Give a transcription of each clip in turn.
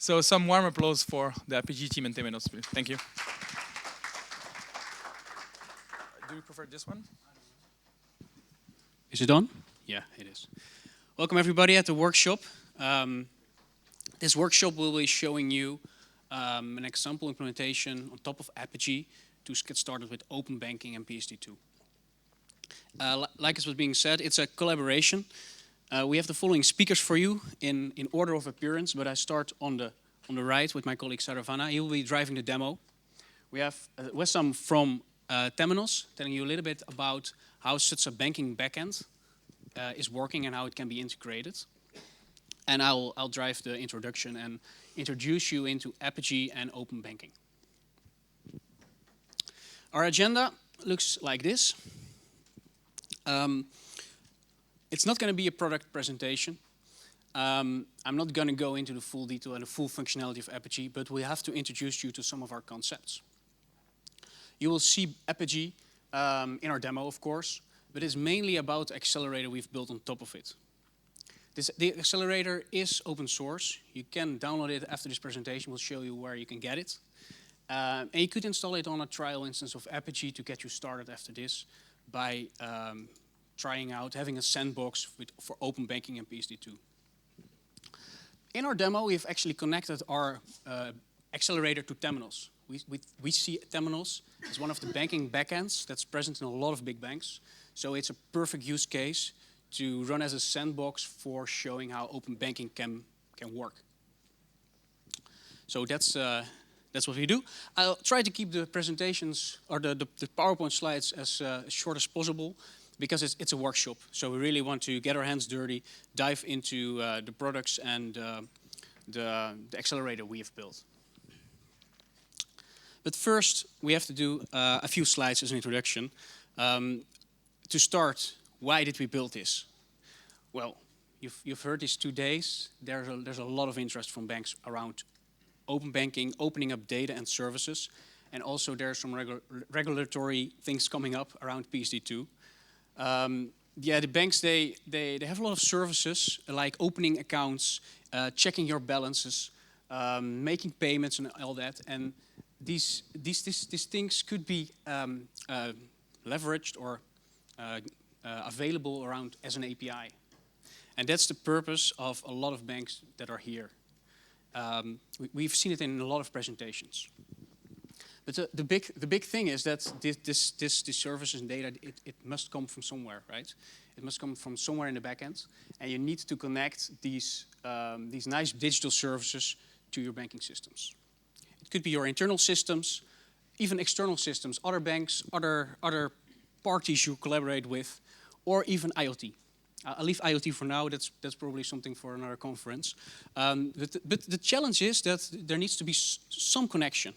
So some warm applause for the APIGEE team and Temenos, please. Thank you. Do you prefer this one? Is it on? Yeah, it is. Welcome everybody at the workshop. This workshop will be showing you an example implementation on top of APIGEE to get started with open banking and PSD2. Like it was being said, it's a collaboration. We have the following speakers for you in order of appearance, but I start on the right with my colleague Saravana. He will be driving the demo. We have Wessam from Temenos telling you a little bit about how such a banking backend is working and how it can be integrated. And I'll drive the introduction and introduce you into APIGEE and open banking. Our agenda looks like this. It's not going to be a product presentation. I'm not going to go into the full detail and the full functionality of APIGEE, but we have to introduce you to some of our concepts. You will see APIGEE in our demo, of course, but it's mainly about the Accelerator we've built on top of it. The Accelerator is open source. You can download it after this presentation. We'll show you where you can get it. And you could install it on a trial instance of APIGEE to get you started after this by trying out having a sandbox for open banking and PSD2. In our demo, we've actually connected our Accelerator to Temenos. We see Temenos as one of the banking backends that's present in a lot of big banks. So it's a perfect use case to run as a sandbox for showing how open banking can work. So that's what we do. I'll try to keep the presentations or the PowerPoint slides as short as possible because it's a workshop. So we really want to get our hands dirty, dive into the products and the Accelerator we have built. But first, we have to do a few slides as an introduction. To start, why did we build this? Well, you've heard these 2 days. There's a lot of interest from banks around open banking, opening up data and services, and also there's some regulatory things coming up around PSD2. The banks, they have a lot of services like opening accounts, checking your balances, making payments and all that. And these things could be leveraged or available around as an API. And that's the purpose of a lot of banks that are here. We've seen it in a lot of presentations. But the big thing is that this services and data, it must come from somewhere, right? It must come from somewhere in the backend, and you need to connect these nice digital services to your banking systems. It could be your internal systems, even external systems, other banks, other parties you collaborate with, or even IoT. I'll leave IoT for now. That's probably something for another conference. But the challenge is that there needs to be some connection.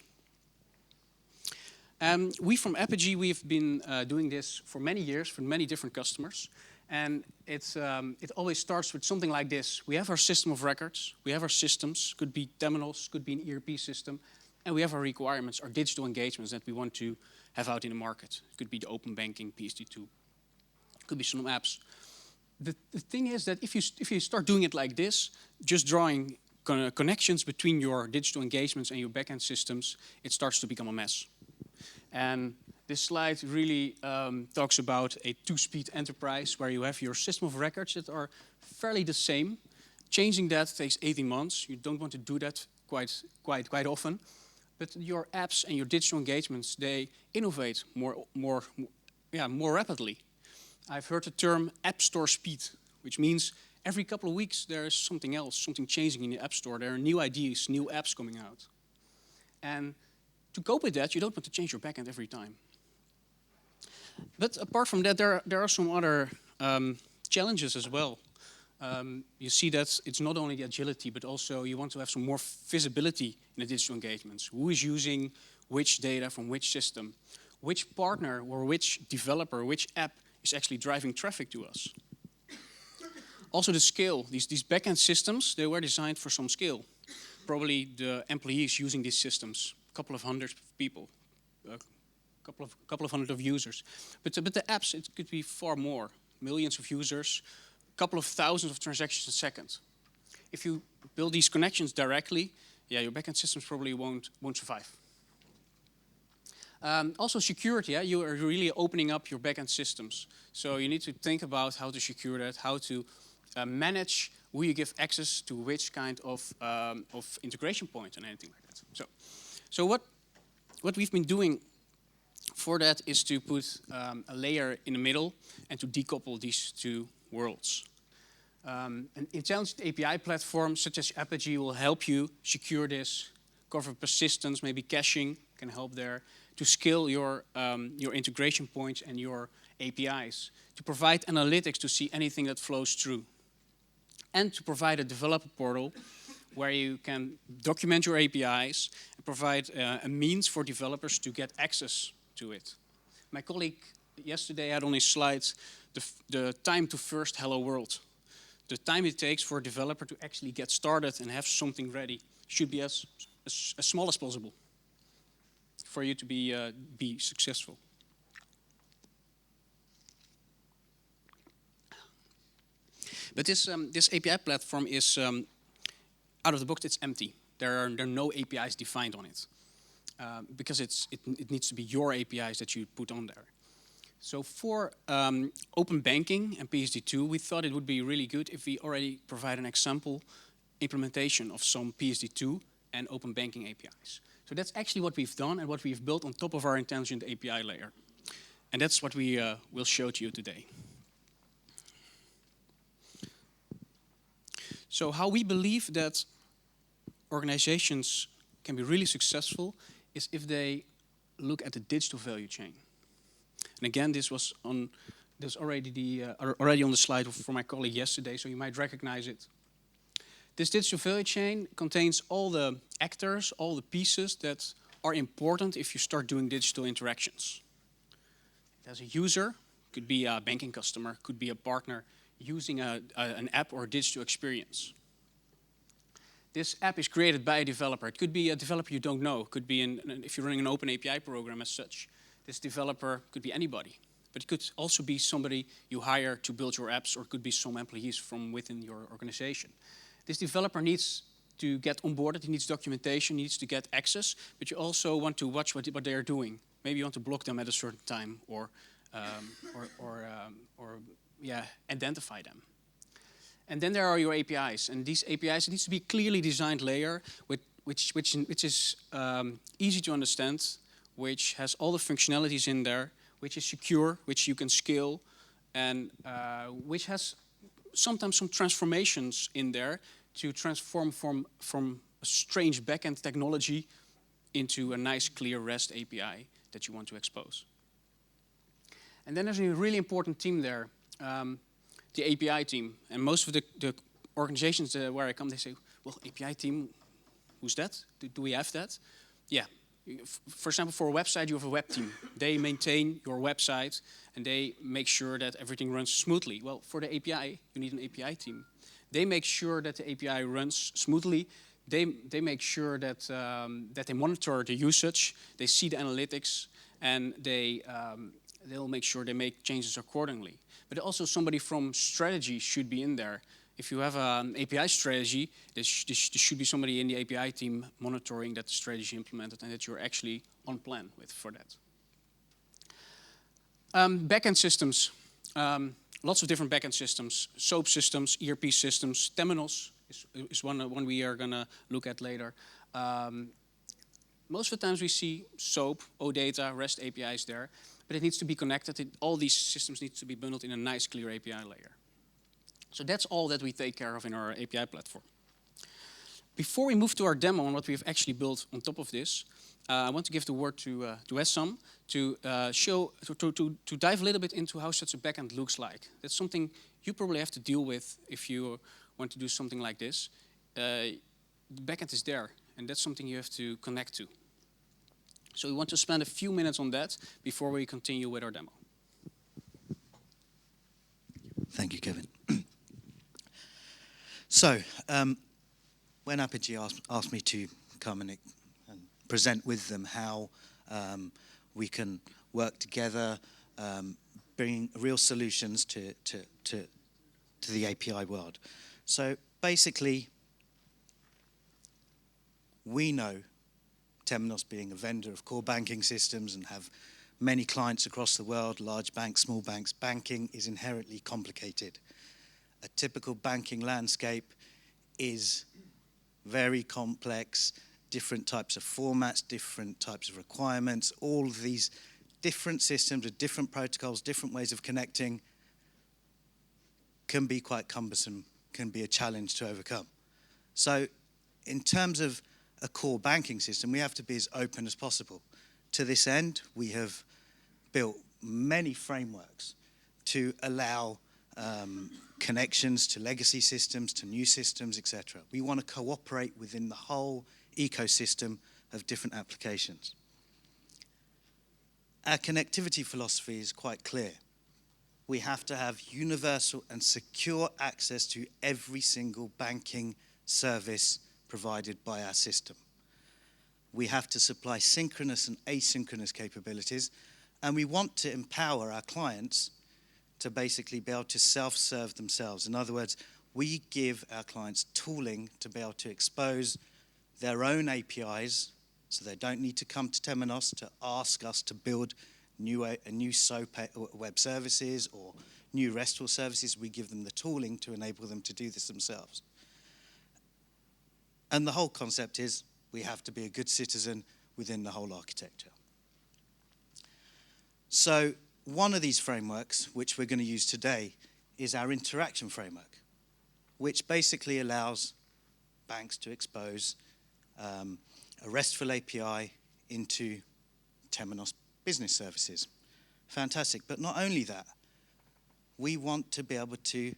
We from APIGEE, we've been doing this for many years for many different customers. And it always starts with something like this. We have our system of records. We have our systems. Could be Temenos, could be an ERP system. And we have our requirements, our digital engagements that we want to have out in the market. It could be the open banking, PSD2. It could be some apps. The thing is that if you start doing it like this, just drawing connections between your digital engagements and your backend systems, it starts to become a mess. And this slide really talks about a two-speed enterprise where you have your system of records that are fairly the same. Changing that takes 18 months. You don't want to do that quite often. But your apps and your digital engagements, they innovate more rapidly. I've heard the term App Store speed, which means every couple of weeks there is something else, something changing in the App Store. There are new ideas, new apps coming out. And to cope with that, you don't want to change your backend every time. But apart from that, there are some other challenges as well. You see that it's not only the agility, but also you want to have some more visibility in the digital engagements. Who is using which data from which system? Which partner or which developer, which app is actually driving traffic to us? Also the scale. These backend systems, they were designed for some scale. Probably the employees using these systems, a couple of hundred people, a couple of hundred of users. But the apps, it could be far more. Millions of users, a couple of thousands of transactions a second. If you build these connections directly, yeah, your backend systems probably won't survive. Also security, yeah? You are really opening up your backend systems. So you need to think about how to secure that, how to manage who you give access to which kind of integration point and anything like that. So what we've been doing for that is to put a layer in the middle and to decouple these two worlds. An intelligent API platform such as APIGEE will help you secure this, cover persistence, maybe caching can help there, to scale your integration points and your APIs, to provide analytics to see anything that flows through, and to provide a developer portal where you can document your APIs and provide a means for developers to get access to it. My colleague yesterday had on his slides the time to first hello world. The time it takes for a developer to actually get started and have something ready should be as small as possible for you to be successful. But this API platform is, out of the box, it's empty. There are no APIs defined on it. Because it needs to be your APIs that you put on there. So for open banking and PSD2, we thought it would be really good if we already provide an example implementation of some PSD2 and open banking APIs. So that's actually what we've done and what we've built on top of our intelligent API layer. And that's what we will show to you today. So how we believe that organizations can be really successful is if they look at the digital value chain. And again, this was already on the slide from my colleague yesterday, so you might recognize it. This digital value chain contains all the actors, all the pieces that are important if you start doing digital interactions. There's a user, could be a banking customer, could be a partner using an app or a digital experience. This app is created by a developer. It could be a developer you don't know. It could be, if you're running an open API program as such. This developer could be anybody. But it could also be somebody you hire to build your apps, or it could be some employees from within your organization. This developer needs to get onboarded. He needs documentation. He needs to get access. But you also want to watch what they are doing. Maybe you want to block them at a certain time, or identify them. And then there are your APIs, and these APIs, it needs to be a clearly designed layer which is easy to understand, which has all the functionalities in there, which is secure, which you can scale, and which has sometimes some transformations in there to transform from a strange backend technology into a nice, clear REST API that you want to expose. And then there's a really important team there. The API team. And most of the organizations where I come, they say, well, API team, who's that? Do we have that? Yeah. For example, for a website, you have a web team. They maintain your website, and they make sure that everything runs smoothly. Well, for the API, you need an API team. They make sure that the API runs smoothly. They make sure that, that they monitor the usage, they see the analytics, and they'll make sure they make changes accordingly. But also somebody from strategy should be in there. If you have an API strategy, there should be somebody in the API team monitoring that the strategy is implemented and that you're actually on plan for that. Backend systems. Lots of different backend systems. SOAP systems, ERP systems. Terminals is one we are going to look at later. Most of the times we see SOAP, OData, REST APIs there. But it needs to be connected. All these systems need to be bundled in a nice, clear API layer. So that's all that we take care of in our API platform. Before we move to our demo on what we've actually built on top of this, I want to give the word to Essam to dive a little bit into how such a backend looks like. That's something you probably have to deal with if you want to do something like this. The backend is there, and that's something you have to connect to. So we want to spend a few minutes on that before we continue with our demo. Thank you, Kevin. So, when APIGEE asked me to come and present with them how we can work together, bring real solutions to the API world. So basically, We know, Temenos being a vendor of core banking systems and have many clients across the world, large banks, small banks, banking is inherently complicated. A typical banking landscape is very complex, different types of formats, different types of requirements, all of these different systems with different protocols, different ways of connecting can be quite cumbersome, can be a challenge to overcome. So in terms of a core banking system, we have to be as open as possible. To this end, we have built many frameworks to allow connections to legacy systems, to new systems, etc. We want to cooperate within the whole ecosystem of different applications. Our connectivity philosophy is quite clear. We have to have universal and secure access to every single banking service provided by our system. We have to supply synchronous and asynchronous capabilities, and we want to empower our clients to basically be able to self-serve themselves. In other words, we give our clients tooling to be able to expose their own APIs, so they don't need to come to Temenos to ask us to build new SOAP web services or new RESTful services. We give them the tooling to enable them to do this themselves. And the whole concept is we have to be a good citizen within the whole architecture. So one of these frameworks, which we're going to use today, is our interaction framework, which basically allows banks to expose a RESTful API into Temenos business services. Fantastic. But not only that, we want to be able to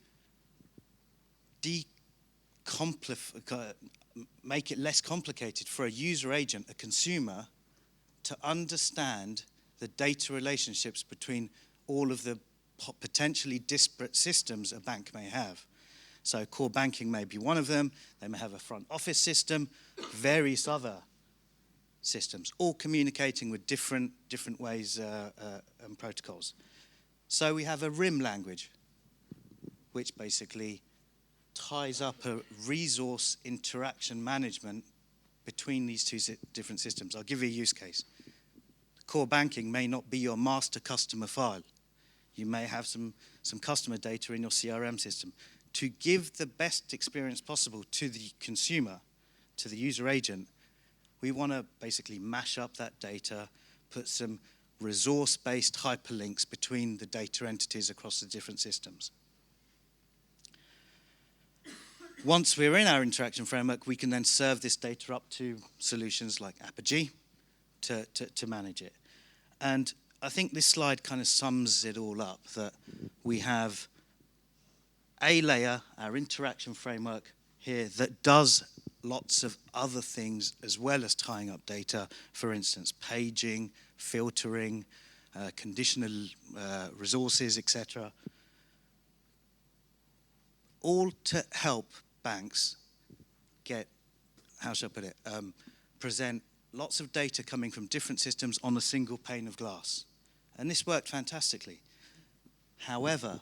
make it less complicated for a user agent, a consumer, to understand the data relationships between all of the potentially disparate systems a bank may have. So core banking may be one of them. They may have a front office system, various other systems, all communicating with different ways and protocols. So we have a RIM language, which basically ties up a resource interaction management between these two different systems. I'll give you a use case. Core banking may not be your master customer file. You may have some customer data in your CRM system. To give the best experience possible to the consumer, to the user agent, we want to basically mash up that data, put some resource-based hyperlinks between the data entities across the different systems. Once we're in our interaction framework, we can then serve this data up to solutions like APIGEE to manage it. And I think this slide kind of sums it all up, that we have a layer, our interaction framework here, that does lots of other things as well as tying up data, for instance, paging, filtering, conditional resources, etc. All to help banks get, how shall I put it, present lots of data coming from different systems on a single pane of glass. And this worked fantastically. However,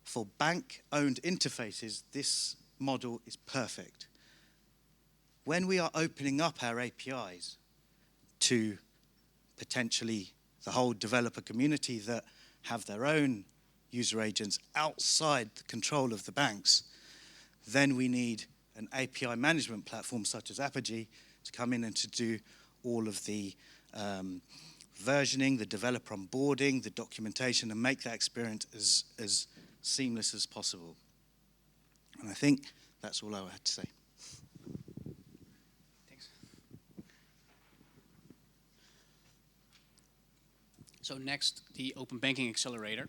for bank-owned interfaces, this model is perfect. When we are opening up our APIs to potentially the whole developer community that have their own user agents outside the control of the banks, then we need an API management platform such as APIGEE to come in and to do all of the versioning, the developer onboarding, the documentation, and make that experience as seamless as possible. And I think that's all I had to say. Thanks. So next, the Open Banking Accelerator.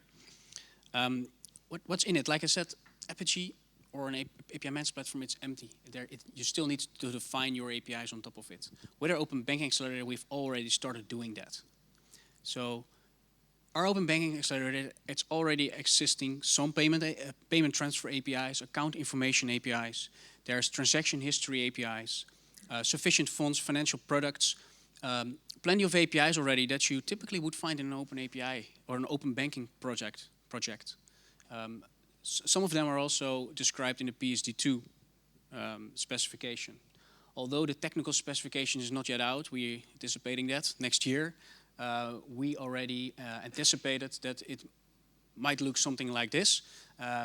What's in it? Like I said, APIGEE or an API management platform, it's empty. You still need to define your APIs on top of it. With our Open Banking Accelerator, we've already started doing that. So our Open Banking Accelerator, it's already existing some payment transfer APIs, account information APIs. There's transaction history APIs, sufficient funds, financial products, plenty of APIs already that you typically would find in an open API or an open banking project. Some of them are also described in the PSD2 specification. although the technical specification is not yet out, we're anticipating that next year. We already anticipated that it might look something like this.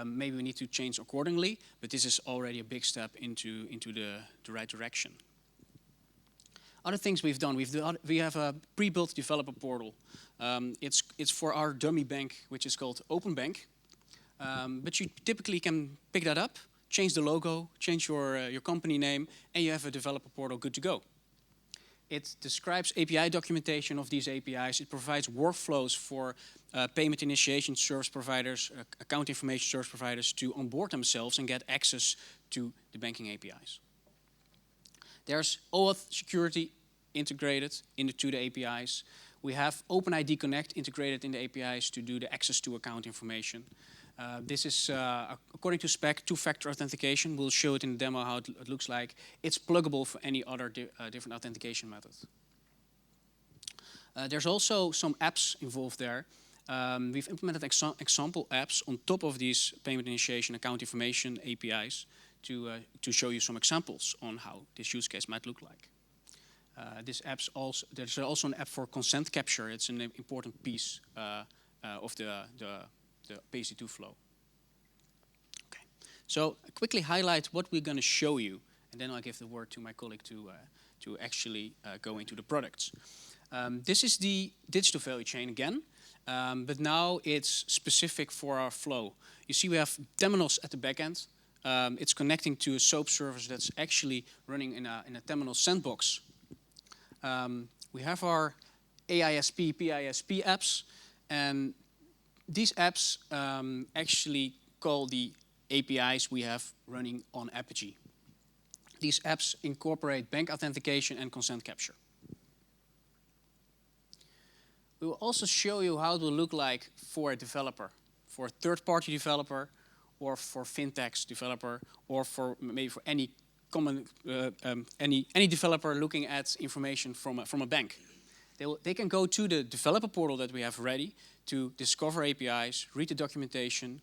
Maybe we need to change accordingly, but this is already a big step into the right direction. Other things we've done, we have a pre-built developer portal. It's for our dummy bank, which is called Open Bank. But you typically can pick that up, change the logo, change your company name, and you have a developer portal good to go. It describes API documentation of these APIs. It provides workflows for payment initiation service providers, account information service providers to onboard themselves and get access to the banking APIs. There's OAuth security integrated into the APIs. We have OpenID Connect integrated in the APIs to do the access to account information. This is, according to spec, two-factor authentication. We'll show it in the demo how it looks like. It's pluggable for any other different authentication method. There's also some apps involved there. We've implemented example apps on top of these payment initiation account information APIs to show you some examples on how this use case might look like. There's also an app for consent capture. It's an important piece of the PSD2 flow. Okay, so I'll quickly highlight what we're going to show you, and then I'll give the word to my colleague to actually go into the products. This is the digital value chain again, but now it's specific for our flow. You see we have Temenos at the back end. It's connecting to a SOAP service that's actually running in a Temenos sandbox. We have our AISP, PISP apps, and these apps actually call the APIs we have running on APIGEE. These apps incorporate bank authentication and consent capture. We will also show you how it will look like for a developer, for a third-party developer, or for fintechs developer, or for maybe for any common any developer looking at information from a bank. They can go to the developer portal that we have ready to discover APIs, read the documentation,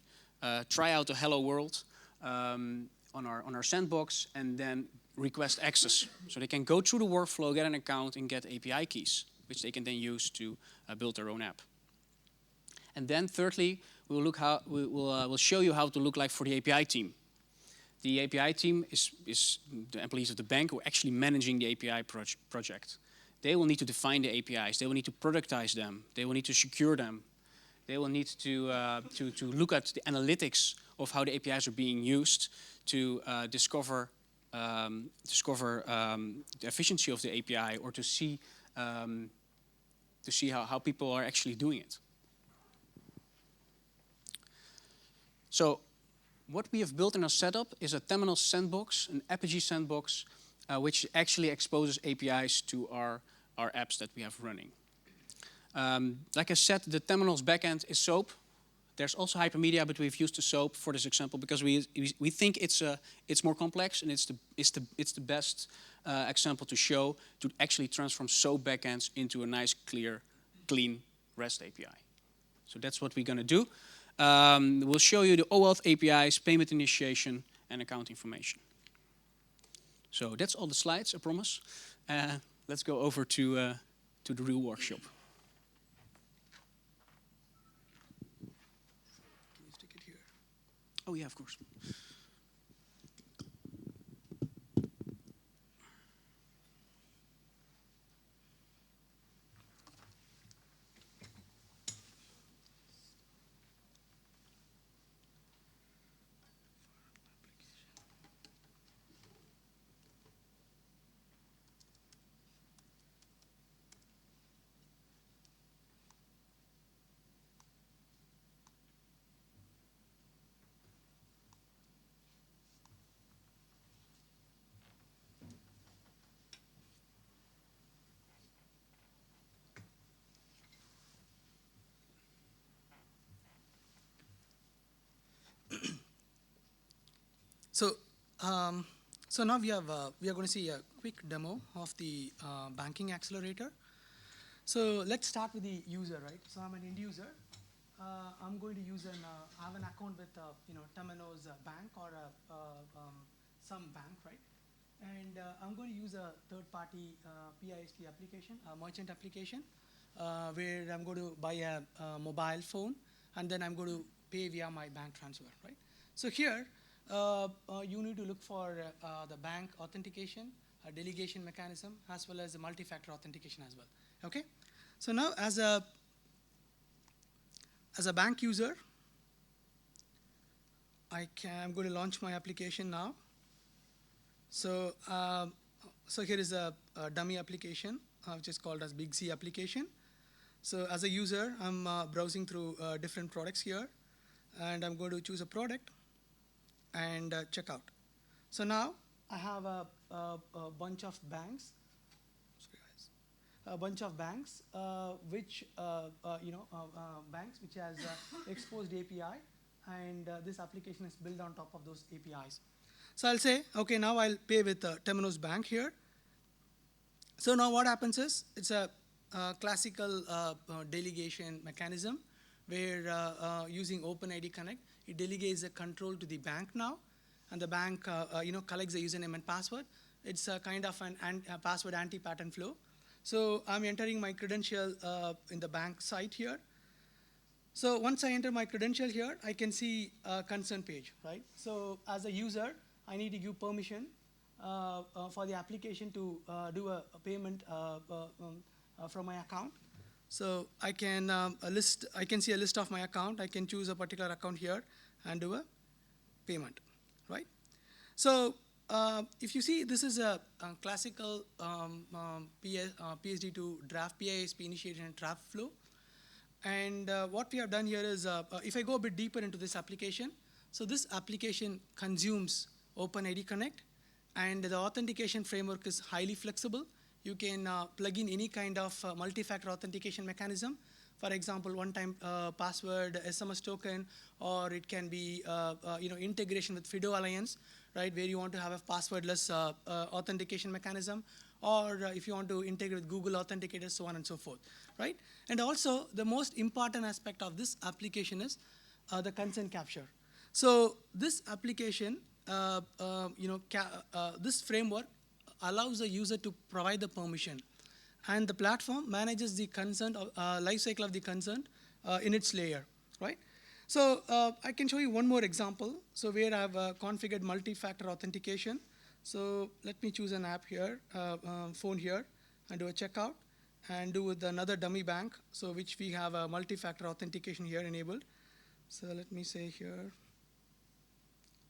try out the Hello World on our sandbox, and then request access. So they can go through the workflow, get an account, and get API keys, which they can then use to build their own app. And then thirdly, we'll show you how to look like for the API team. The API team is the employees of the bank who are actually managing the API project. They will need to define the APIs. They will need to productize them. They will need to secure them. They will need to look at the analytics of how the APIs are being used to discover the efficiency of the API, or to see how people are actually doing it. So what we have built in our setup is a Temenos sandbox, an APIGEE sandbox, which actually exposes APIs to our apps that we have running. Like I said, the Temenos backend is SOAP. There's also hypermedia, but we've used the SOAP for this example because we think it's more complex, and it's the best example to show to actually transform SOAP backends into a nice, clear, clean REST API. So that's what we're going to do. We'll show you the OAuth APIs, payment initiation, and account information. So that's all the slides, I promise. Let's go over to the real workshop. Can you stick it here? Oh yeah, of course. So now we are going to see a quick demo of the Banking Accelerator. So let's start with the user, right? So I'm an end user. I'm going to use I have an account with Temenos Bank or some bank, right? And I'm going to use a third-party PISP application, a merchant application, where I'm going to buy a mobile phone, and then I'm going to pay via my bank transfer, right? So here, you need to look for the bank authentication, a delegation mechanism, as well as a multi-factor authentication as well, okay? So now, as a bank user, I'm going to launch my application now. So, so here is a dummy application, which is called as APIGEE application. So as a user, I'm browsing through different products here, and I'm going to choose a product and check out. So now I have a bunch of banks. Sorry guys. A bunch of banks, which banks which has exposed API, and this application is built on top of those APIs. So I'll say, okay, now I'll pay with Temenos Bank here. So now what happens is, it's a classical delegation mechanism where using OpenID Connect, it delegates the control to the bank now, and the bank collects the username and password. It's a kind of a password anti-pattern flow. So I'm entering my credential in the bank site here. So once I enter my credential here, I can see a consent page, right? So as a user, I need to give permission for the application to do a payment from my account. So I can I can see a list of my account. I can choose a particular account here and do a payment, right? So if you see, this is a classical PSD to draft PISP initiation and draft flow. And what we have done here is, if I go a bit deeper into this application, so this application consumes OpenID Connect, and the authentication framework is highly flexible. You can plug in any kind of multi-factor authentication mechanism. For example, one-time password, SMS token, or it can be integration with FIDO Alliance, right, where you want to have a passwordless authentication mechanism, or if you want to integrate with Google Authenticator, so on and so forth, right? And also, the most important aspect of this application is the consent capture. So this application, this framework allows the user to provide the permission, and the platform manages the consent life cycle of the consent in its layer, right? So I can show you one more example. So where I've configured multi-factor authentication. So let me choose an app here, phone here, and do a checkout, and do with another dummy bank, so which we have a multi-factor authentication here enabled. So let me say here,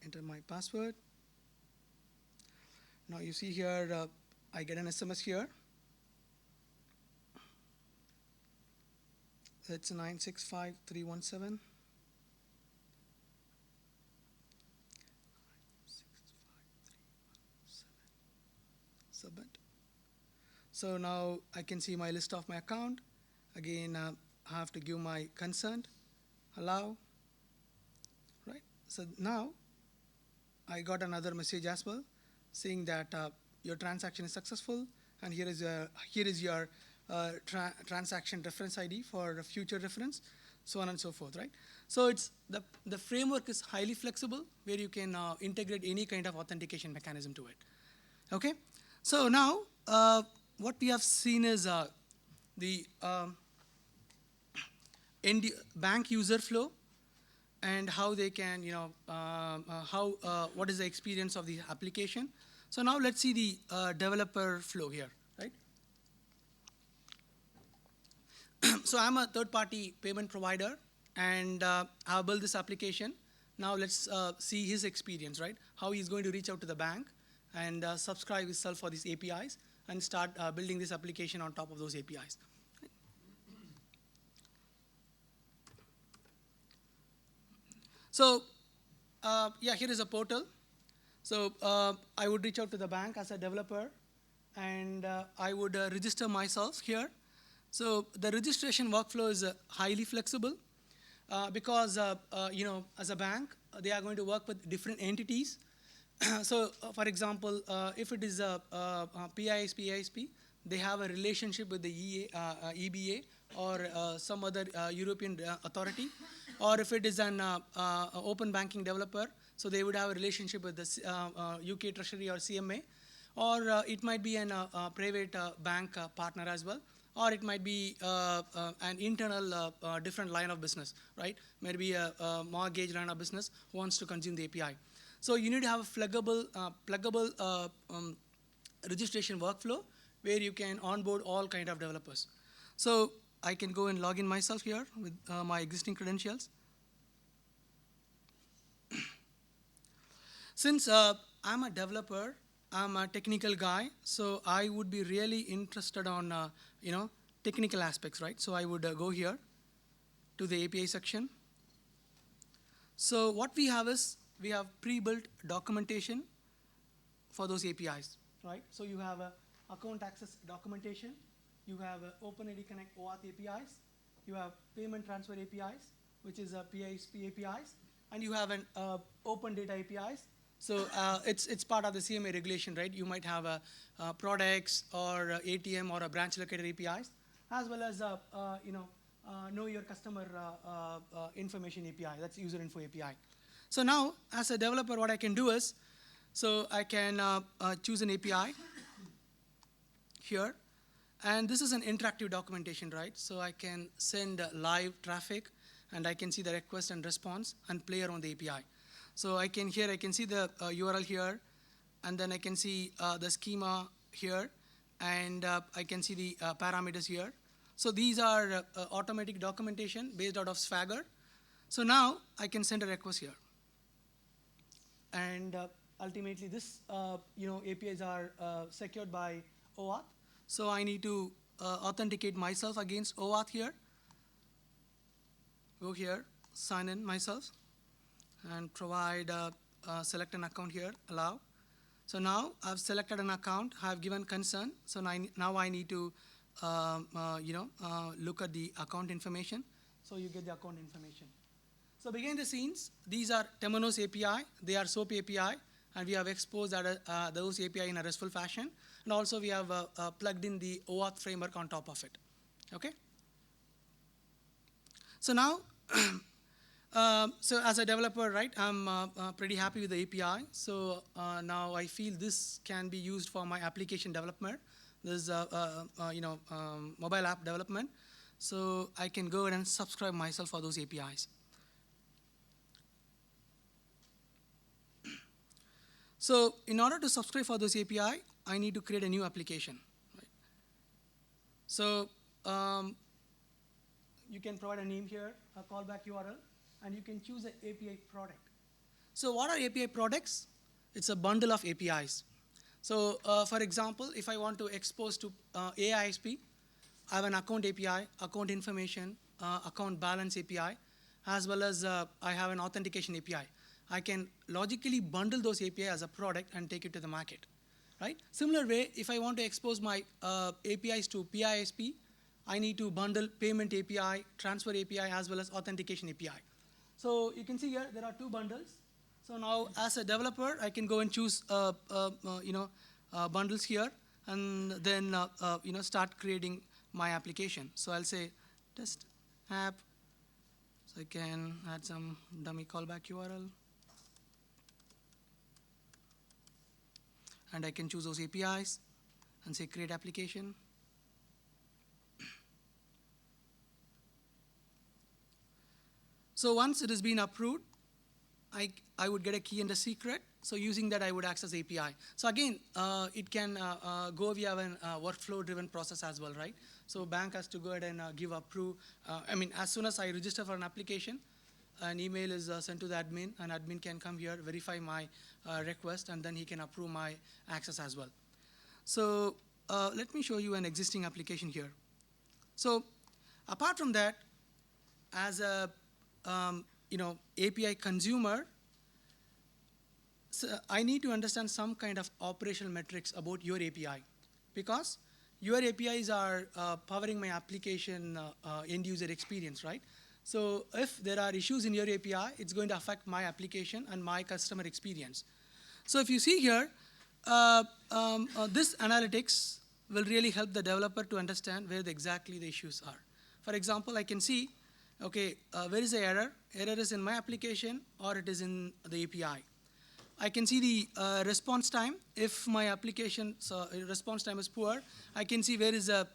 enter my password. Now you see here, I get an SMS here. It's 965317. Submit. So now I can see my list of my account. Again, I have to give my consent, allow, right? So now I got another message as well, saying that your transaction is successful, and here is your transaction reference ID for future reference, so on and so forth, right? So it's the framework is highly flexible, where you can integrate any kind of authentication mechanism to it. Okay, so now what we have seen is the bank user flow, and how they can, what is the experience of the application. So now let's see the developer flow here, right? So I'm a third-party payment provider, and I've built this application. Now let's see his experience, right? How he's going to reach out to the bank and subscribe himself for these APIs and start building this application on top of those APIs. So here is a portal. So I would reach out to the bank as a developer, and I would register myself here. So the registration workflow is highly flexible because as a bank, they are going to work with different entities. So for example, if it is a PISP, AISP, they have a relationship with the EBA or some other European authority. Or if it is an open banking developer, so they would have a relationship with the UK Treasury or CMA. or it might be a private bank partner as well, or it might be an internal different line of business, right? Maybe a mortgage line of business who wants to consume the API. So you need to have a pluggable registration workflow where you can onboard all kind of developers. So I can go and log in myself here with my existing credentials. Since I'm a developer, I'm a technical guy, so I would be really interested on technical aspects, right? So I would go here to the API section. So what we have is we have pre-built documentation for those APIs, right? So you have a account access documentation, you have OpenID Connect OAuth APIs, you have payment transfer APIs, which is PISP APIs, and you have an open data APIs. So it's part of the CMA regulation, right? You might have products or ATM or a branch locator APIs, as well as know your customer information API. That's user info API. So now, as a developer, what I can do is, so I can choose an API here, and this is an interactive documentation, right? So I can send live traffic, and I can see the request and response and play around the API. So I can see the URL here, and then I can see the schema here, and I can see the parameters here. So these are automatic documentation based out of Swagger. So now I can send a request here, and ultimately this APIs are secured by OAuth. So I need to authenticate myself against OAuth here. Go here, sign in myself, and provide select an account here, allow. So now I've selected an account, I've given consent. So now I need to look at the account information. So you get the account information. So behind the scenes, these are Temenos API, they are SOAP API, and we have exposed those API in a RESTful fashion. And also we have plugged in the OAuth framework on top of it. Okay? So now, so as a developer, right, I'm pretty happy with the API. So now I feel this can be used for my application development. This mobile app development. So I can go ahead and subscribe myself for those APIs. So in order to subscribe for those API, I need to create a new application. Right? So you can provide a name here, a callback URL, and you can choose an API product. So what are API products? It's a bundle of APIs. So for example, if I want to expose to AISP, I have an account API, account information, account balance API, as well as I have an authentication API. I can logically bundle those API as a product and take it to the market. Right? Similar way, if I want to expose my APIs to PISP, I need to bundle payment API, transfer API, as well as authentication API. So you can see here there are two bundles. So now, as a developer, I can go and choose bundles here, and then start creating my application. So I'll say test app. So I can add some dummy callback URL, and I can choose those APIs and say create application. So once it has been approved, I would get a key and a secret. So using that, I would access API. So again, it can go via a workflow-driven process as well, right? So bank has to go ahead and give approve. As soon as I register for an application, an email is sent to the admin, and admin can come here, verify my request, and then he can approve my access as well. So let me show you an existing application here. So apart from that, as a API consumer, so I need to understand some kind of operational metrics about your API, because your APIs are powering my application end user experience, right? So if there are issues in your API, it's going to affect my application and my customer experience. So if you see here, this analytics will really help the developer to understand where exactly the issues are. For example, I can see, okay, where is the error? Error is in my application or it is in the API. I can see the response time. If my application's response time is poor, I can see where is a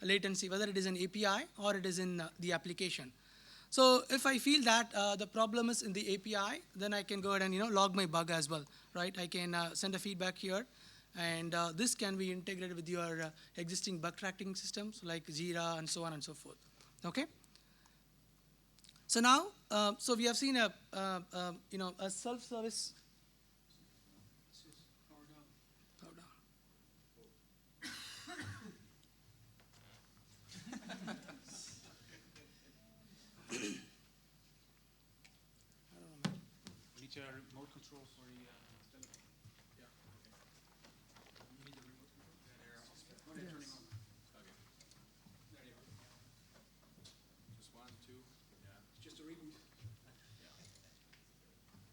a latency, whether it is an API or it is in the application. So if I feel that the problem is in the API, then I can go ahead and log my bug as well, right? I can send a feedback here, and this can be integrated with your existing bug tracking systems like Jira and so on and so forth. Okay. So now, so we have seen a self-service. Power down. We need a remote control for the telephone. Yeah. Okay. You need the remote control? Yeah, they're They're turning on. Okay. There you go. Just 1, 2. Yeah. Just a reboot. Yeah.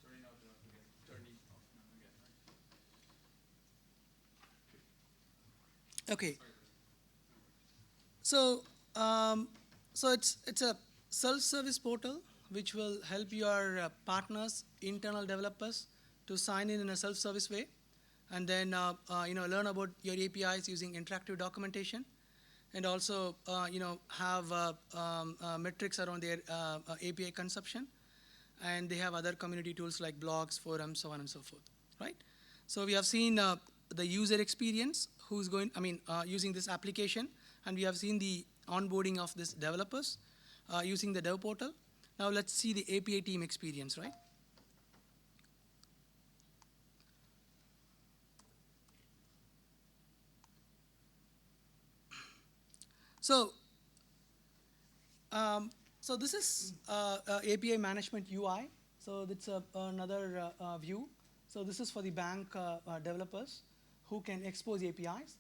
Turning off again. Turning off again. Right? Okay. So, so it's a self-service portal which will help your partners, internal developers, to sign in a self-service way, and then learn about your APIs using interactive documentation, and also have metrics around their API consumption, and they have other community tools like blogs, forums, so on and so forth, right? So we have seen the user experience who's going, using this application, and we have seen the onboarding of these developers using the dev portal. Now let's see the API team experience, right? So, so this is API management UI. So that's another view. So this is for the bank developers who can expose APIs.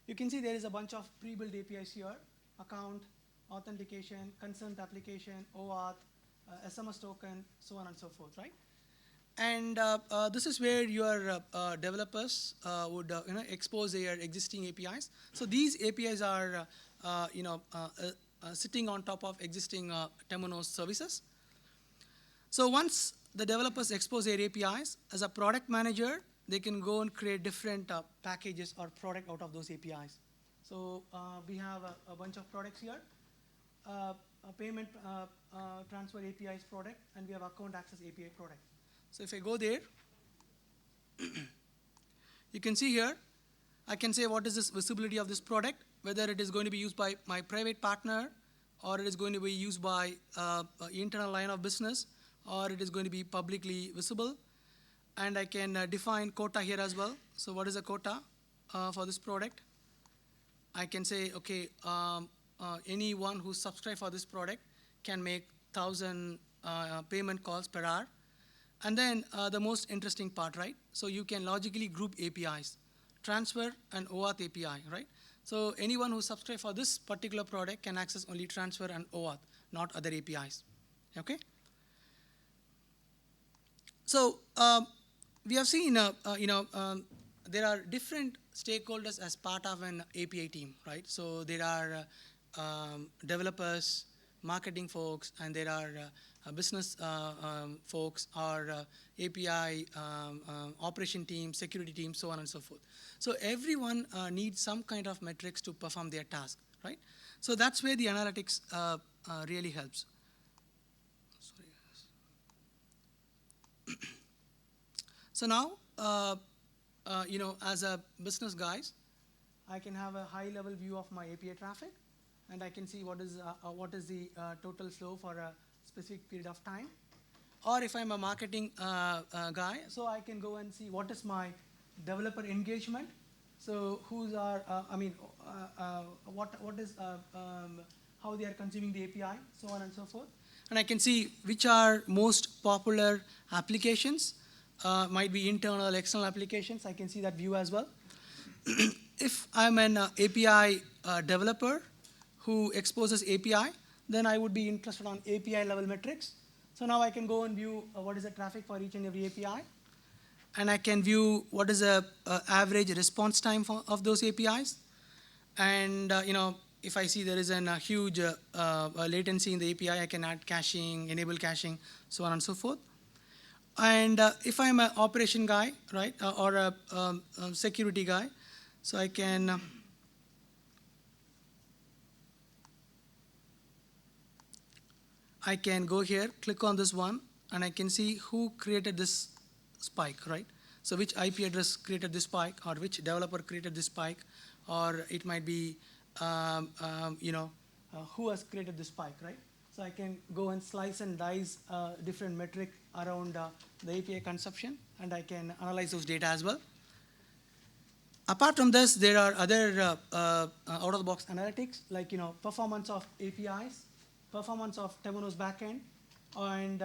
You can see there is a bunch of pre-built APIs here: account, authentication, consent application, OAuth, SMS token, so on and so forth, right? And this is where your developers would expose their existing APIs. So these APIs are sitting on top of existing Temenos services. So once the developers expose their APIs, as a product manager, they can go and create different packages or product out of those APIs. So we have a bunch of products here. A payment transfer APIs product, and we have account access API product. So if I go there, you can see here, I can say what is this visibility of this product, whether it is going to be used by my private partner, or it is going to be used by internal line of business, or it is going to be publicly visible. And I can define quota here as well. So what is a quota for this product? I can say, okay, anyone who subscribes for this product can make 1,000 payment calls per hour. And then the most interesting part, right? So you can logically group APIs, transfer and OAuth API, right? So anyone who subscribes for this particular product can access only transfer and OAuth, not other APIs, okay? So we have seen, there are different stakeholders as part of an API team, right? So there are developers, marketing folks, and there are business folks, or API operation team, security team, so on and so forth. So everyone needs some kind of metrics to perform their task, right? So that's where the analytics really helps. Sorry. So now, as a business guys, I can have a high-level view of my API traffic, and I can see what is the total flow for a specific period of time. Or if I'm a marketing guy, so I can go and see what is my developer engagement. So what is how they are consuming the API, so on and so forth. And I can see which are most popular applications. Might be internal, external applications. I can see that view as well. If I'm an API developer who exposes API, then I would be interested on API level metrics. So now I can go and view what is the traffic for each and every API. And I can view what is the average response time of those APIs. And if I see there is a huge latency in the API, I can add caching, enable caching, so on and so forth. And if I'm an operation guy, right, or a security guy, so I can go here, click on this one, and I can see who created this spike, right? So which IP address created this spike, or which developer created this spike, or it might be, who has created this spike, right? So I can go and slice and dice different metric around the API consumption, and I can analyze those data as well. Apart from this, there are other out-of-the-box analytics, like performance of APIs, performance of Temenos backend, and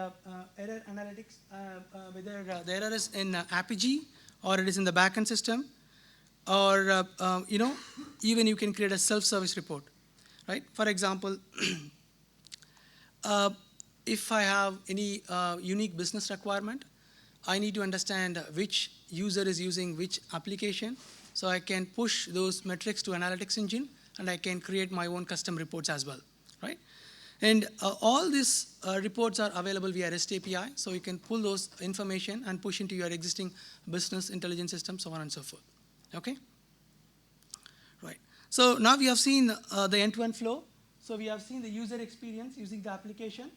error analytics, whether the error is in APIGEE or it is in the backend system, or even you can create a self-service report, right? For example, if I have any unique business requirement, I need to understand which user is using which application, so I can push those metrics to analytics engine, and I can create my own custom reports as well, right? And all these reports are available via REST API, so you can pull those information and push into your existing business intelligence system, so on and so forth, okay? Right, so now we have seen the end-to-end flow. So we have seen the user experience using the application,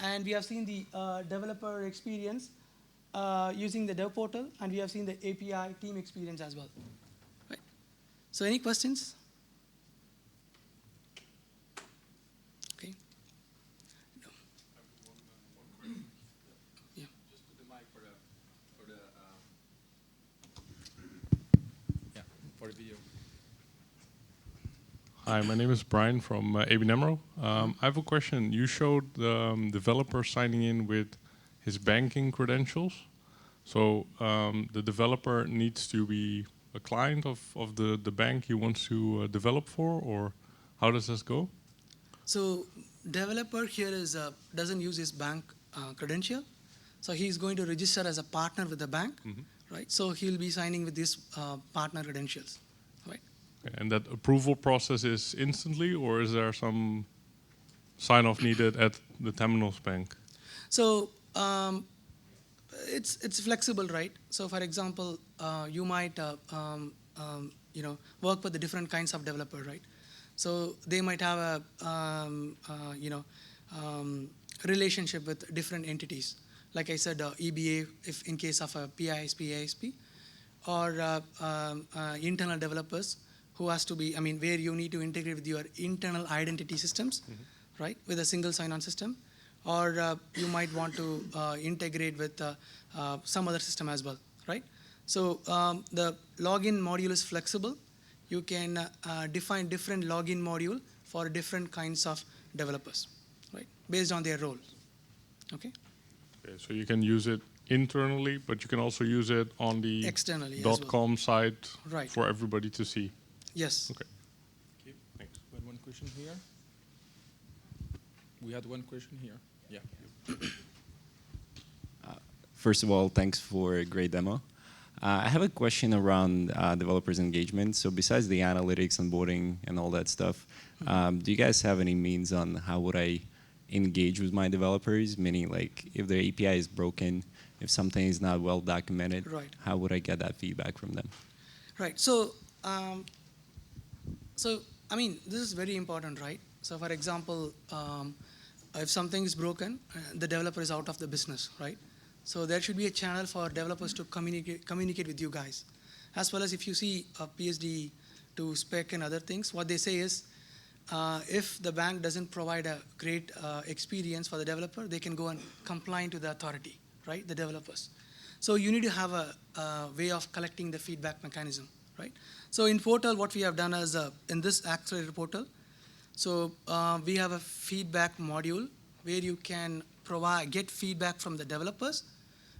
and we have seen the developer experience using the dev portal, and we have seen the API team experience as well. Right. So any questions? Okay. No. Yeah. Just put the mic for the video. Hi, my name is Brian from ABN AMRO. I have a question. You showed the developer signing in with his banking credentials. So the developer needs to be a client of the bank he wants to develop for, or how does this go? So developer here is doesn't use his bank credential. So he's going to register as a partner with the bank, right? So he'll be signing with these partner credentials, right? And that approval process is instantly, or is there some sign-off needed at the Temenos bank? So it's flexible, right? So for example, you might work with the different kinds of developer, right? So they might have a relationship with different entities. Like I said, EBA, if in case of a PISP, AISP, or internal developers who has to be, where you need to integrate with your internal identity systems, right, with a single sign-on system, or you might want to integrate with some other system as well, right? So the login module is flexible. You can define different login module for different kinds of developers, right, based on their role, okay? Okay, so you can use it internally, but you can also use it on the Externally .com site right. for everybody to see. Yes. Okay. Okay. Thanks. We had one question here. We had one question here. Yeah. First of all, thanks for a great demo. I have a question around developers' engagement. So besides the analytics, onboarding, and all that stuff, do you guys have any means on how would I engage with my developers? Meaning, like, if their API is broken, if something is not well documented, right. How would I get that feedback from them? Right. So, this is very important, right? So, for example, if something is broken, the developer is out of the business, right? So there should be a channel for developers to communicate with you guys. As well as if you see a PSD to spec and other things, what they say is, if the bank doesn't provide a great experience for the developer, they can go and complain to the authority, right, the developers. So you need to have a way of collecting the feedback mechanism, right? So in portal, what we have done is, in this Accelerator portal, so we have a feedback module where you can get feedback from the developers,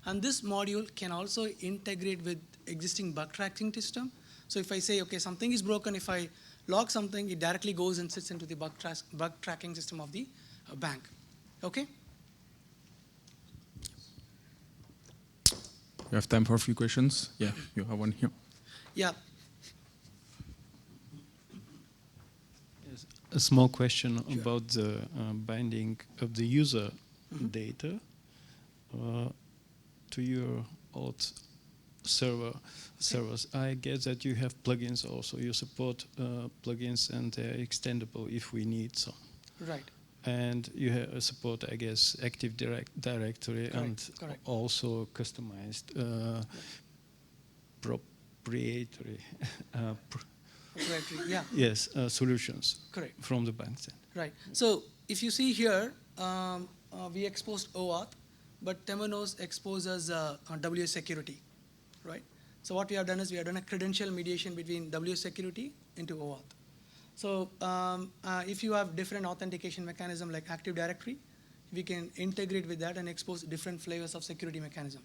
and this module can also integrate with existing bug tracking system. So if I say, okay, something is broken, if I log something, it directly goes and sits into the bug tracking system of the bank. Okay? We have time for a few questions. Yeah, you have one here. Yeah. Yes, a small question about the binding of the user data. to your old servers, I guess that you have plugins also. You support plugins and they're extendable if we need some. Right. And you have support, I guess, Active Directory and correct. also customized proprietary Proprietary, yeah. yes, solutions Correct. from the bank side. Right. So if you see here, we exposed OAuth, but Temenos exposes WS security, right? So what we have done is we have done a credential mediation between WS security into OAuth. So if you have different authentication mechanism like Active Directory, we can integrate with that and expose different flavors of security mechanism.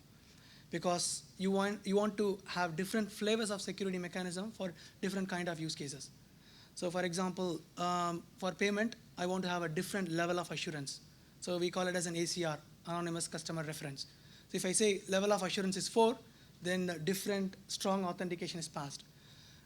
Because you want to have different flavors of security mechanism for different kind of use cases. So for example, for payment, I want to have a different level of assurance. So we call it as an ACR, Anonymous Customer Reference. So if I say level of assurance is 4, then different strong authentication is passed.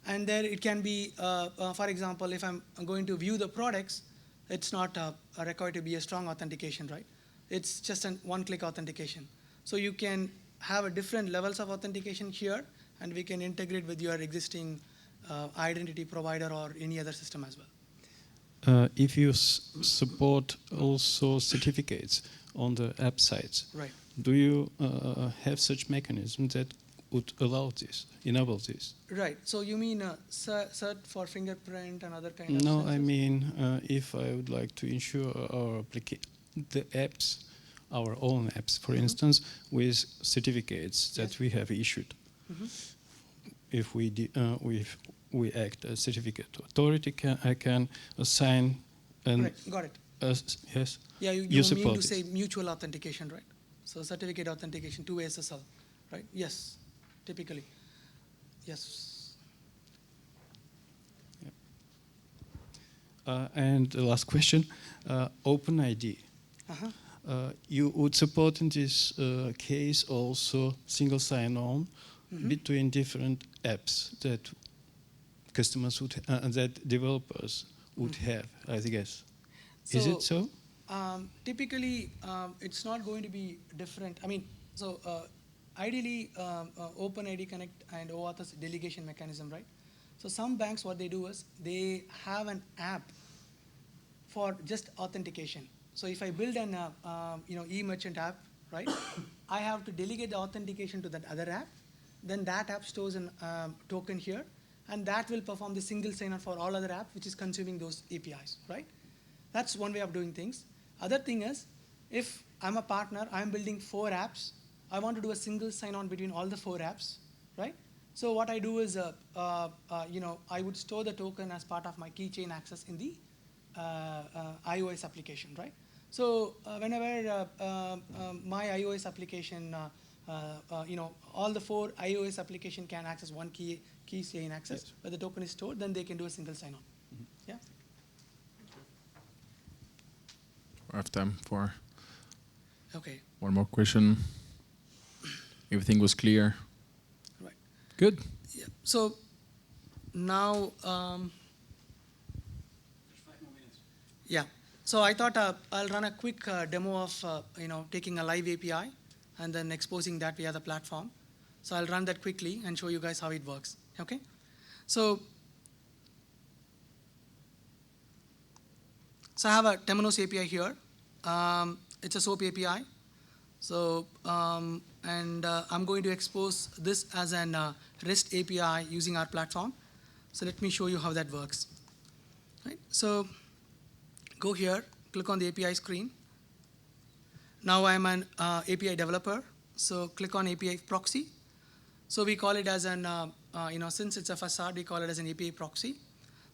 And there it can be, for example, if I'm going to view the products, it's not required to be a strong authentication, right? It's just a one-click authentication. So you can have a different levels of authentication here, and we can integrate with your existing identity provider or any other system as well. If you support also certificates on the app sites, Right. do you have such mechanism that would allow this, enable this? Right. So you mean cert for fingerprint and other kind of No, sensors? I mean if I would like to ensure the apps, our own apps, for instance, with certificates that we have issued. If we act as certificate authority, I can assign an Correct. Got it. yes. Yeah, you mean support to it. say mutual authentication, right? So certificate authentication, two-way SSL, right? Yes, typically. Yes. And the last question, OpenID. You would support in this case also single sign-on between different apps that customers would that developers would have, I guess. Is it so? Typically, it's not going to be different. I mean, so ideally, OpenID Connect and OAuth is delegation mechanism, right? So some banks, what they do is they have an app for just authentication. So if I build an e-merchant app, right, I have to delegate the authentication to that other app. Then that app stores a token here, and that will perform the single sign-on for all other apps, which is consuming those APIs, right? That's one way of doing things. Other thing is, if I'm a partner, I'm building 4 apps. I want to do a single sign-on between all the 4 apps, right? So what I do is, I would store the token as part of my keychain access in the iOS application, right? So whenever my iOS application, all the 4 iOS application can access one keychain access, where the token is stored, then they can do a single sign-on. Yeah. I have time for Okay. one more question. Everything was clear. Right. Good. Yeah. So now, yeah. So I thought I'll run a quick demo of taking a live API and then exposing that via the platform. So I'll run that quickly and show you guys how it works. Okay. So I have a Temenos API here. It's a SOAP API. So I'm going to expose this as an REST API using our platform. So let me show you how that works. Right. So go here, click on the API screen. Now I'm an API developer. So click on API proxy. So we call it as an, since it's a facade, we call it as an API proxy.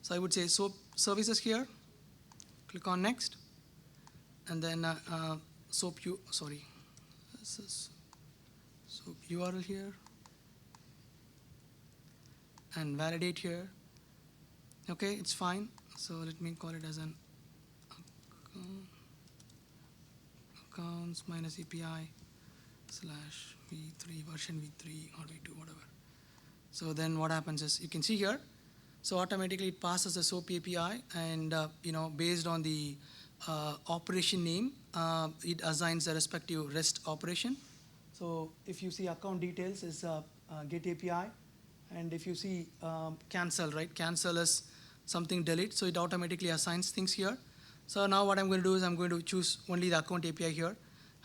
So I would say SOAP services here. Click on next. And then SOAP URL here. And validate here. Okay, it's fine. So let me call it as an accounts minus API / v3 version v3 or v2, whatever. So then what happens is you can see here. So automatically it passes the SOAP API, and based on the operation name, it assigns the respective REST operation. So if you see account details is get API, and if you see cancel, right? Cancel is something delete, so it automatically assigns things here. So now what I'm going to do is I'm going to choose only the account API here.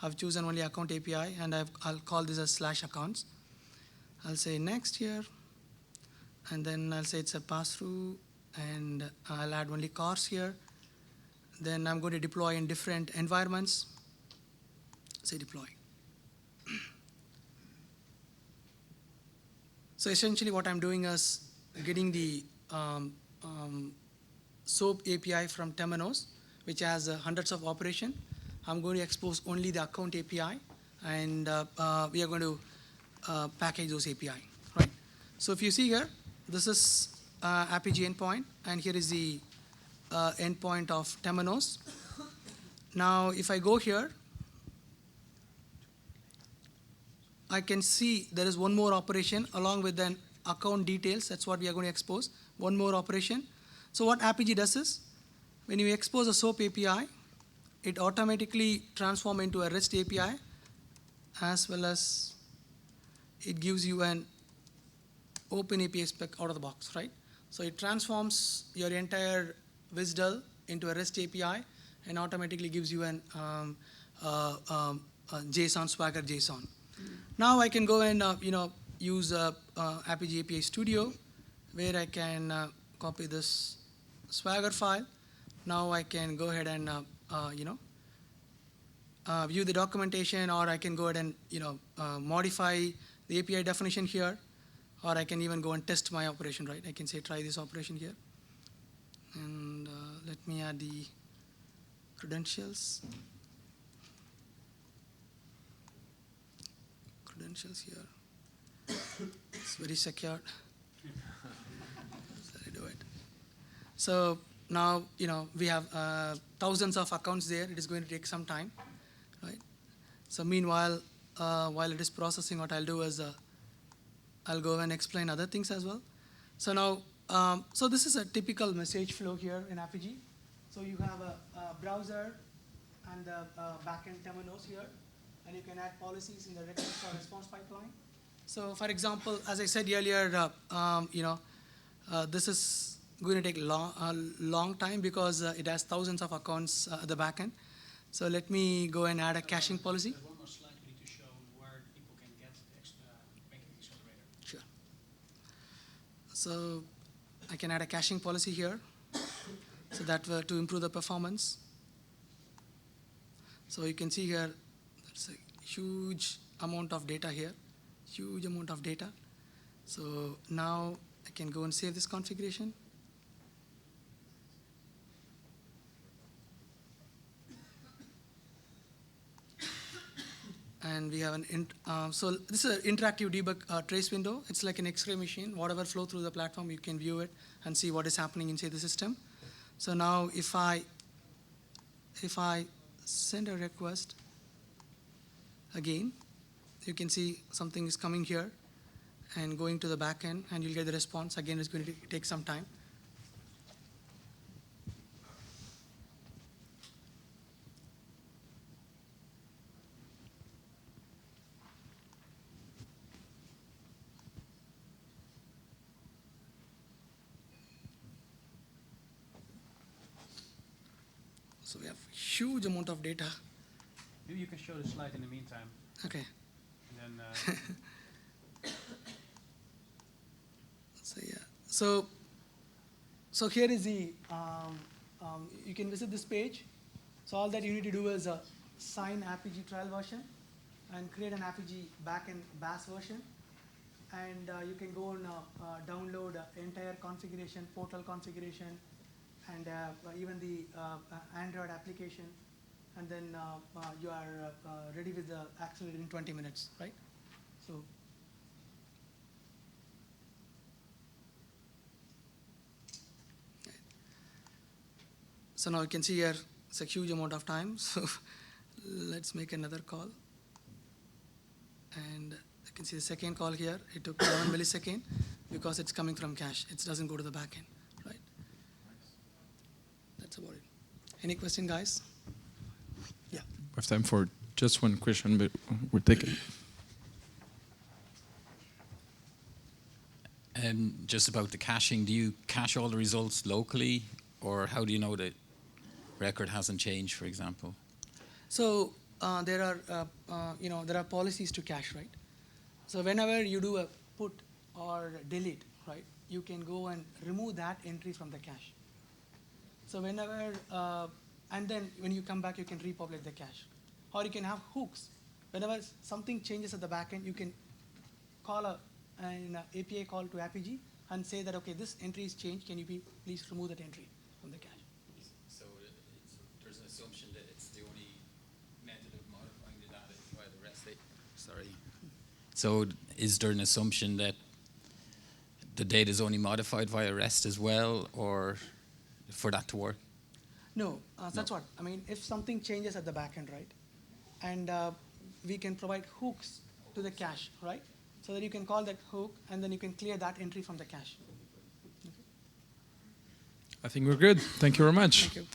I've chosen only account API, and I'll call this as /accounts. I'll say next here, and then I'll say it's a pass-through, and I'll add only cars here. Then I'm going to deploy in different environments. Say deploy. So essentially what I'm doing is getting the SOAP API from Temenos, which has hundreds of operations. I'm going to expose only the account API, and we are going to package those API, right? So if you see here, this is APIGEE endpoint, and here is the endpoint of Temenos. Now, if I go here, I can see there is one more operation along with an account details. That's what we are going to expose, one more operation. So what APIGEE does is, when you expose a SOAP API, it automatically transforms into a REST API, as well as it gives you an open API spec out of the box, right? So it transforms your entire WSDL into a REST API and automatically gives you an JSON, Swagger JSON. Now I can go and use APIGEE API Studio, where I can copy this Swagger file. Now I can go ahead and view the documentation, or I can go ahead and modify the API definition here, or I can even go and test my operation, right? I can say try this operation here, and let me add the credentials. Here. It's very secure. So I do it. So now we have thousands of accounts there. It is going to take some time, right? So meanwhile, while it is processing, what I'll do is I'll go and explain other things as well. So now, so this is a typical message flow here in APIGEE. So you have a browser and the backend Temenos here. And you can add policies in the request or response pipeline. So, for example, as I said earlier, this is going to take a long time because it has thousands of accounts at the backend. So let me go and add a caching policy. There's one more slide we need to show where people can get the Banking Accelerator. Sure. So I can add a caching policy here, so that to improve the performance. So you can see here, it's a huge amount of data here, huge amount of data. So now I can go and save this configuration. And we have so this is an interactive debug trace window. It's like an X-ray machine. Whatever flow through the platform, you can view it and see what is happening inside the system. So now if I send a request, again, you can see something is coming here and going to the backend, and you'll get the response. Again, it's going to take some time. So we have huge amount of data. Maybe you can show the slide in the meantime. Okay. And then, So yeah. So here is the. You can visit this page. So all that you need to do is sign APIGEE trial version and create an APIGEE backend BAS version, and you can go and download entire configuration, portal configuration, and even the Android application, and then you are ready with the Accelerator in 20 minutes, right? So now you can see here it's a huge amount of time. So let's make another call, and you can see the second call here. It took 11 milliseconds because it's coming from cache. It doesn't go to the backend, right? That's about it. Any question, guys? Yeah. We have time for just one question, but we'll take it. just about the caching. Do you cache all the results locally, or how do you know that record hasn't changed, for example? So there are policies to cache, right? So whenever you do a put or delete, right, you can go and remove that entry from the cache. So whenever, and then when you come back, you can repopulate the cache. Or you can have hooks. Whenever something changes at the back end, you can call an API call to APIGEE and say that, okay, this entry is changed. Can you please remove that entry from the cache? So there's an assumption that it's the only method of modifying the data is via the REST. Sorry. So is there an assumption that the data is only modified via REST as well, or for that to work? No, that's what. I mean, if something changes at the back end, right, and we can provide hooks to the cache, right, so that you can call that hook, and then you can clear that entry from the cache. I think we're good. Thank you very much. Thank you.